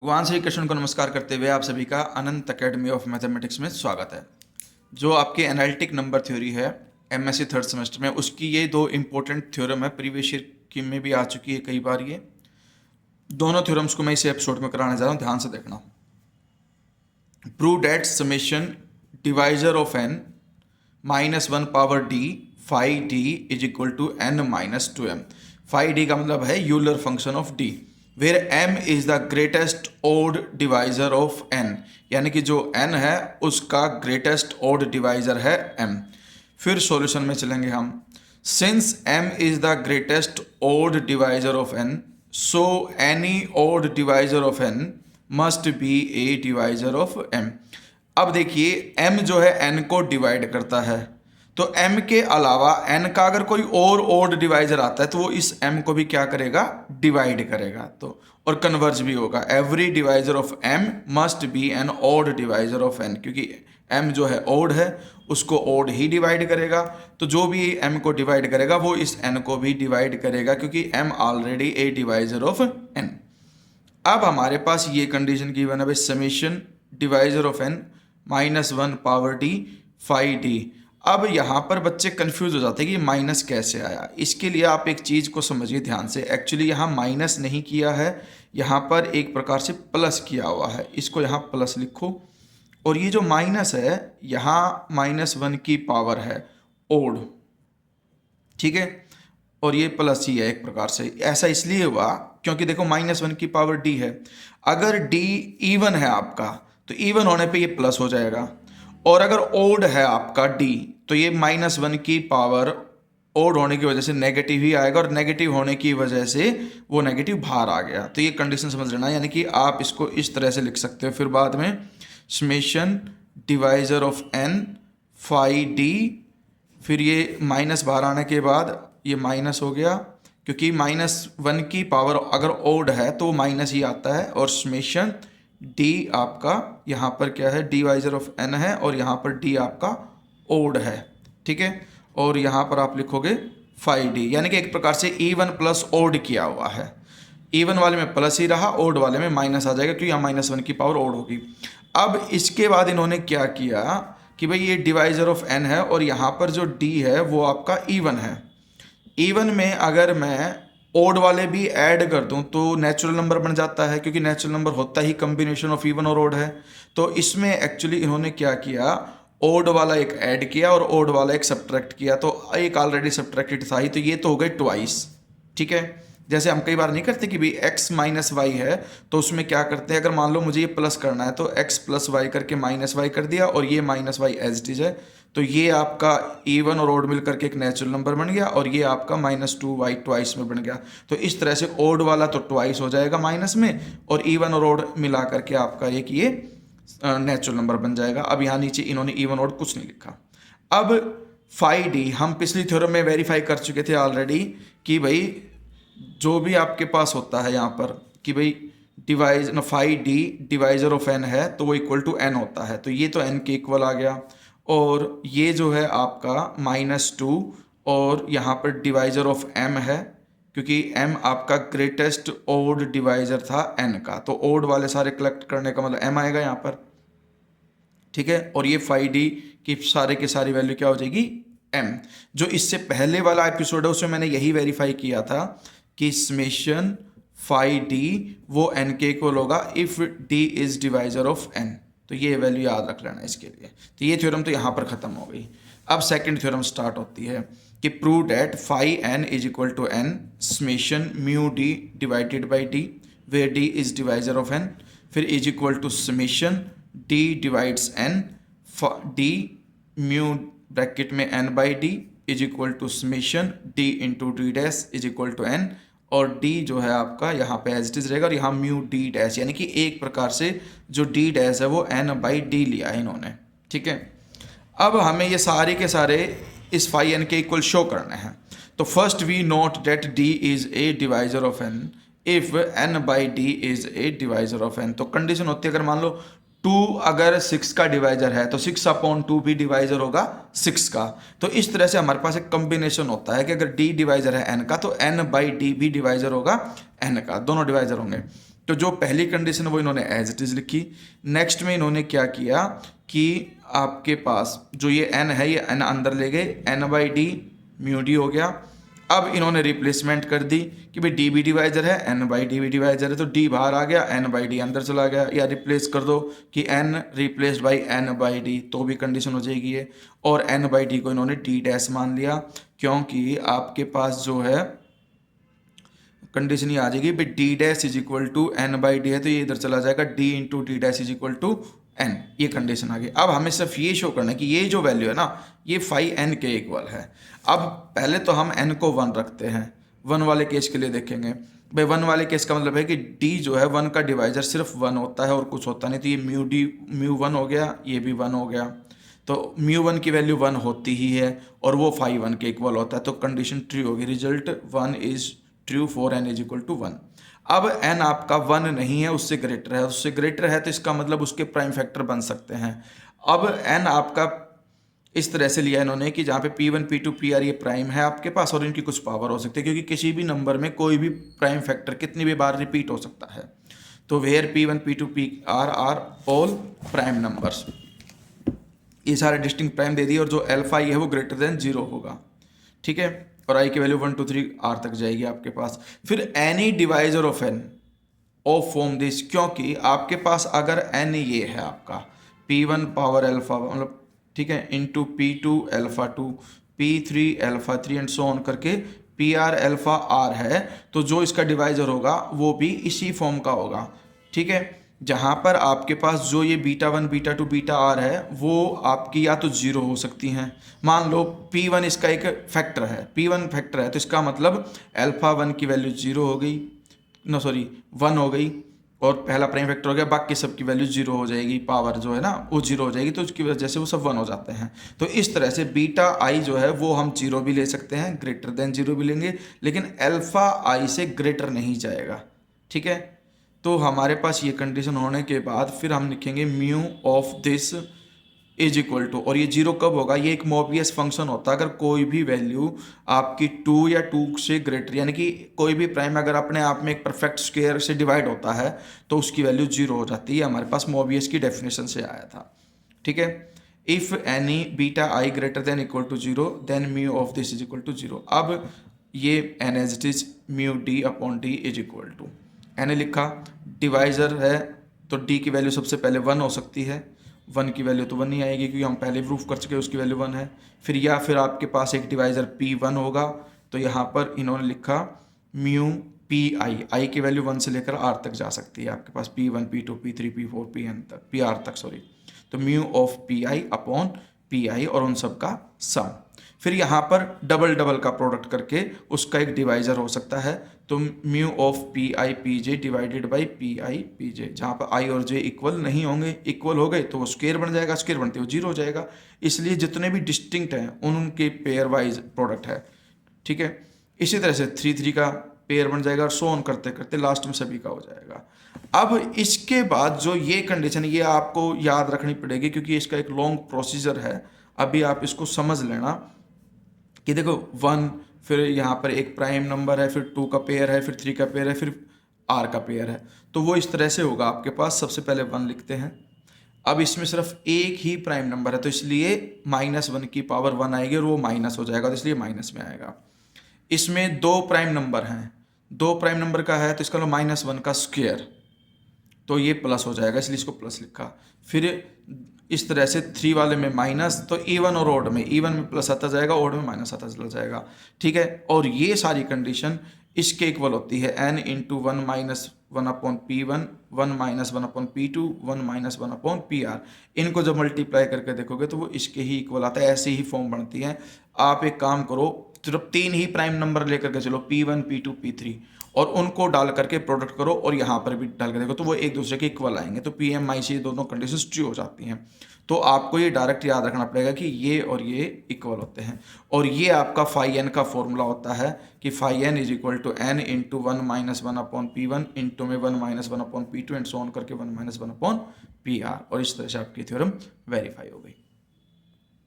भगवान श्री कृष्ण को नमस्कार करते हुए आप सभी का अनंत अकेडमी ऑफ मैथमेटिक्स में स्वागत है। जो आपकी एनालिटिक नंबर थ्योरी है एमएससी थर्ड सेमेस्टर में, उसकी ये दो इंपॉर्टेंट थ्योरम है। प्रीवियस ईयर की में भी आ चुकी है कई बार। ये दोनों थ्योरम्स को मैं इस एपिसोड में कराने जा रहा हूँ, ध्यान से देखना। Prove that summation divisor of N minus one power D phi D is equal to N minus two M. Phi D का मतलब है Euler function of D, where m is the greatest odd divisor of n, यानी कि जो n है उसका greatest odd divisor है m। फिर सॉल्यूशन में चलेंगे हम। Since m is the greatest odd divisor of n, so any odd divisor of n must be A divisor of m। अब देखिए m जो है n को डिवाइड करता है, तो m के अलावा n का अगर कोई और ओड डिवाइजर आता है तो वो इस m को भी क्या करेगा, डिवाइड करेगा। तो और कन्वर्ज भी होगा। Every divisor of m must be an odd divisor of n, क्योंकि m जो है ओड है उसको ओड ही डिवाइड करेगा। तो जो भी m को डिवाइड करेगा वो इस n को भी डिवाइड करेगा, क्योंकि m already a divisor of n। अब हमारे पास ये कंडीशन गिवन है भाई, summation divisor of n minus one power D phi D. अब यहाँ पर बच्चे कंफ्यूज हो जाते हैं कि माइनस कैसे आया। इसके लिए आप एक चीज़ को समझिए ध्यान से। एक्चुअली यहाँ माइनस नहीं किया है, यहाँ पर एक प्रकार से प्लस किया हुआ है। इसको यहाँ प्लस लिखो, और ये जो माइनस है यहाँ माइनस वन की पावर है ओड, ठीक है, और ये प्लस ही है एक प्रकार से। ऐसा इसलिए हुआ क्योंकि देखो माइनस वन की पावर डी है। अगर डी इवन है आपका तो इवन होने पे ये प्लस हो जाएगा, और अगर ओड है आपका डी तो ये माइनस वन की पावर ओड होने की वजह से नेगेटिव ही आएगा, और नेगेटिव होने की वजह से वो नेगेटिव बाहर आ गया। तो ये कंडीशन समझ लेना, यानी कि आप इसको इस तरह से लिख सकते हो। फिर बाद में summation divisor of N phi D, फिर ये माइनस बाहर आने के बाद ये माइनस हो गया, क्योंकि माइनस वन की पावर अगर ओड है तो माइनस ही आता है। और समेशन डी आपका यहाँ पर क्या है, डिवाइजर ऑफ एन है, और यहाँ पर डी आपका ओड है, ठीक है। और यहाँ पर आप लिखोगे फाई डी, यानी कि एक प्रकार से इवन प्लस ओड किया हुआ है। इवन वाले में प्लस ही रहा, ओड वाले में माइनस आ जाएगा, क्योंकि यहाँ माइनस वन की पावर ओड होगी। अब इसके बाद इन्होंने क्या किया कि भाई ये डिवाइजर ऑफ एन है, और यहाँ पर जो डी है वो आपका इवन है। इवन में अगर मैं ओड वाले भी ऐड कर दूं तो नेचुरल नंबर बन जाता है, क्योंकि नेचुरल नंबर होता ही कॉम्बिनेशन ऑफ इवन और ओड है। तो इसमें एक्चुअली इन्होंने क्या किया, ओड वाला एक ऐड किया और ओड वाला एक सब्ट्रैक्ट किया। तो एक ऑलरेडी सब्ट्रैक्टेड था ही, तो ये तो हो गए ट्वाइस, ठीक है। जैसे हम कई बार नहीं करते कि भाई x माइनस वाई है, तो उसमें क्या करते हैं, अगर मान लो मुझे ये प्लस करना है तो x प्लस वाई करके माइनस वाई कर दिया, और ये minus Y as it is है। तो ये आपका इवन और ओड मिल करके एक नेचुरल नंबर बन गया, और ये आपका माइनस टू वाई ट्वाइस में बन गया। तो इस तरह से ओड वाला तो ट्वाइस हो जाएगा माइनस में, और इवन और ओड मिला करके आपका एक ये नेचुरल नंबर बन जाएगा। अब यहाँ नीचे इन्होंने इवन ओड कुछ नहीं लिखा। अब फाई डी हम पिछली थ्योरम में वेरीफाई कर चुके थे ऑलरेडी कि भाई जो भी आपके पास होता है यहाँ पर कि भाई divides phi D divisor of N है तो वो इक्वल टू एन होता है। तो ये तो एन के इक्वल आ गया, और ये जो है आपका माइनस टू, और यहाँ पर डिवाइजर ऑफ एम है, क्योंकि एम आपका ग्रेटेस्ट ओड डिवाइजर था एन का। तो ओड वाले सारे कलेक्ट करने का मतलब एम आएगा यहाँ पर, ठीक है। और ये फाई डी की सारे की सारी वैल्यू क्या हो जाएगी, एम। जो इससे पहले वाला एपिसोड है उसमें मैंने यही वेरीफाई किया था कि समेशन फाई डी वो एन के इक्वल होगा if D is divisor of N. तो ये वैल्यू याद रख लेना इसके लिए। तो ये थ्योरम तो यहाँ पर खत्म हो गई। अब सेकंड थ्योरम स्टार्ट होती है कि prove that phi N is equal to N summation mu D divided by D, where D is divisor of N, फिर is equal to summation D divides N D mu bracket में N by D is equal to summation D into D dash is equal to N, और d जो है आपका यहाँ पे as it is रहेगा, और यहाँ म्यू डी डैश, यानी कि एक प्रकार से जो d डैश है वो n बाई डी लिया है इन्होंने, ठीक है। अब हमें ये सारे के सारे इस फाई n के इक्वल शो करने हैं। तो first we note that d is a divisor of n if n by D is a divisor of n। तो कंडीशन होती है अगर मान लो 2 अगर 6 का डिवाइजर है तो 6 अपॉन 2 भी डिवाइजर होगा 6 का। तो इस तरह से हमारे पास एक कॉम्बिनेशन होता है कि अगर d डिवाइजर है n का तो n बाई डी भी डिवाइजर होगा n का, दोनों डिवाइजर होंगे। तो जो पहली कंडीशन वो इन्होंने एज इट इज लिखी। नेक्स्ट में इन्होंने क्या किया कि आपके पास जो ये n है ये n अंदर ले गए, n/d म्यू डी हो गया। अब इन्होंने रिप्लेसमेंट कर दी कि भाई डी बी डिवाइजर है, n/d भी डिवाइजर है, तो d बाहर आ गया, n/d अंदर चला गया, या रिप्लेस कर दो कि n रिप्लेस्ड बाई n/d, तो भी कंडीशन हो जाएगी ये। और n/d को इन्होंने d डैश मान लिया, क्योंकि आपके पास जो है कंडीशन ये आ जाएगी भाई D dash is equal to n/d है, तो ये इधर चला जाएगा d इंटू D dash is equal to n, ये कंडीशन आ गई। अब हमें सिर्फ ये शो करना है कि ये जो वैल्यू है ना ये फाई n के इक्वल है। अब पहले तो हम n को 1 रखते हैं, 1 वाले केस के लिए देखेंगे। भाई 1 वाले केस का मतलब है कि d जो है 1 का डिवाइजर सिर्फ 1 होता है और कुछ होता नहीं, तो ये म्यू 1 हो गया, ये भी 1 हो गया, तो म्यू 1 की वैल्यू 1 होती ही है और वो फाई 1 के इक्वल होता है, तो कंडीशन ट्रू होगी। Result 1 is true for n is equal to 1। अब n आपका 1 नहीं है, उससे ग्रेटर है, उससे ग्रेटर है तो इसका मतलब उसके प्राइम फैक्टर बन सकते हैं। अब n आपका इस तरह से लिया इन्होंने कि जहाँ पे p1 p2 pr ये प्राइम है आपके पास और इनकी कुछ पावर हो सकती है, क्योंकि किसी भी नंबर में कोई भी प्राइम फैक्टर कितनी भी बार रिपीट हो सकता है। तो where p1 p2 pr are all prime numbers, ये सारे डिस्टिंक्ट प्राइम दे दिए और जो अल्फा है वो ग्रेटर देन 0 होगा, ठीक है। और आई की वैल्यू 1 2 3 आर तक जाएगी आपके पास। फिर any divisor of N of form this, क्योंकि आपके पास अगर एन ये है आपका p1 पावर अल्फा मतलब ठीक है into p2 alpha 2 p3 alpha 3 and so on करके pr अल्फा r है, तो जो इसका डिवाइजर होगा वो भी इसी फॉर्म का होगा, ठीक है। जहाँ पर आपके पास जो ये β1 β2 βr है वो आपकी या तो 0 हो सकती हैं। मान लो p1 इसका एक फैक्टर है, p1 फैक्टर है, तो इसका मतलब अल्फा 1 की वैल्यू 0 हो गई, 1 हो गई, और पहला प्राइम फैक्टर हो गया, बाकी सब की वैल्यू 0 हो जाएगी, पावर जो है ना वो 0 हो जाएगी, तो उसकी वजह से वो सब 1 हो जाते हैं। तो इस तरह से बीटा आई जो है वो हम 0 भी ले सकते हैं, ग्रेटर देन 0 भी लेंगे, लेकिन अल्फा आई से ग्रेटर नहीं जाएगा, ठीक है। तो हमारे पास ये कंडीशन होने के बाद फिर हम लिखेंगे mu of this is equal to, और ये 0 कब होगा, ये एक मोबियस फंक्शन होता है अगर कोई भी वैल्यू आपकी 2 या 2 से ग्रेटर, यानी कि कोई भी प्राइम अगर अपने आप में एक परफेक्ट स्क्वायर से डिवाइड होता है तो उसकी वैल्यू 0 हो जाती है। हमारे पास मोबियस की डेफिनेशन से आया था, ठीक है। If any beta I greater than equal to 0 then mu of this is equal to 0। अब ये N as it is mu D upon D is equal to, N लिखा, डिवाइजर है तो डी की वैल्यू सबसे पहले 1 हो सकती है, 1 की वैल्यू तो 1 नहीं आएगी क्योंकि हम पहले प्रूफ कर चुके उसकी वैल्यू 1 है। फिर या फिर आपके पास एक डिवाइजर p1 होगा, तो यहाँ पर इन्होंने लिखा म्यू पी आई की वैल्यू 1 से लेकर r तक जा सकती है आपके पास, p1 p2 p3 p4 pn तक, pr तक सॉरी, तो mu of P I upon P I और उन सब का सम। फिर यहाँ पर डबल डबल का प्रोडक्ट करके उसका एक डिवाइजर हो सकता है, तो mu of P I P J divided by P I P जे, जहाँ पर आई और जे इक्वल नहीं होंगे, इक्वल हो गए तो वो स्क्वायर बन जाएगा, स्क्वायर बनते हुए 0 हो जाएगा, इसलिए जितने भी डिस्टिंक्ट हैं उनके पेयर वाइज प्रोडक्ट है, ठीक है। इसी तरह से 3 3 का पेयर बन जाएगा और सो ऑन करते करते लास्ट में सभी का हो जाएगा। अब इसके बाद जो ये कंडीशन ये आपको याद रखनी पड़ेगी क्योंकि इसका एक लॉन्ग प्रोसीजर है, अभी आप इसको समझ लेना कि देखो 1, फिर यहाँ पर एक प्राइम नंबर है, फिर 2 का पेयर है, फिर 3 का पेयर है, फिर r का पेयर है, तो वो इस तरह से होगा आपके पास। सबसे पहले 1 लिखते हैं, अब इसमें सिर्फ एक ही प्राइम नंबर है तो इसलिए -1 की पावर 1 आएगी और वो माइनस हो जाएगा, तो इसलिए माइनस में आएगा। इसमें 2 प्राइम नंबर हैं, 2 प्राइम नंबर का है तो इसका मतलब -1 का स्क्वायर, तो ये प्लस हो जाएगा इसलिए इसको प्लस लिखा। फिर इस तरह से 3 वाले में माइनस, तो इवन और ऑड में, इवन में प्लस आता जाएगा, ऑड में माइनस आता चला जाएगा, ठीक है। और ये सारी कंडीशन इसके इक्वल होती है n into 1 minus 1 upon p1, 1 minus 1 upon p2, 1 minus 1 upon pr। इनको जब मल्टीप्लाई करके देखोगे तो वो इसके ही इक्वल आता है, ऐसी ही फॉर्म बनती है। आप एक काम करो, सिर्फ 3 ही प्राइम नंबर लेकर के चलो, p1 p2 p3, और उनको डाल करके प्रोडक्ट करो और यहाँ पर भी डाल के देखो तो वो एक दूसरे के इक्वल आएंगे, तो पी एम आई से दोनों कंडीशन ट्रू हो जाती हैं। तो आपको ये डायरेक्ट याद रखना पड़ेगा कि ये और ये इक्वल होते हैं, और ये आपका फाई एन का फॉर्मूला होता है कि phi N is equal to N into 1 minus 1 upon p1 into में 1 minus 1 upon p2 and so on करके 1 माइनस 1 अपॉन pr, और इस तरह से आपकी थ्योरम वेरीफाई हो गई।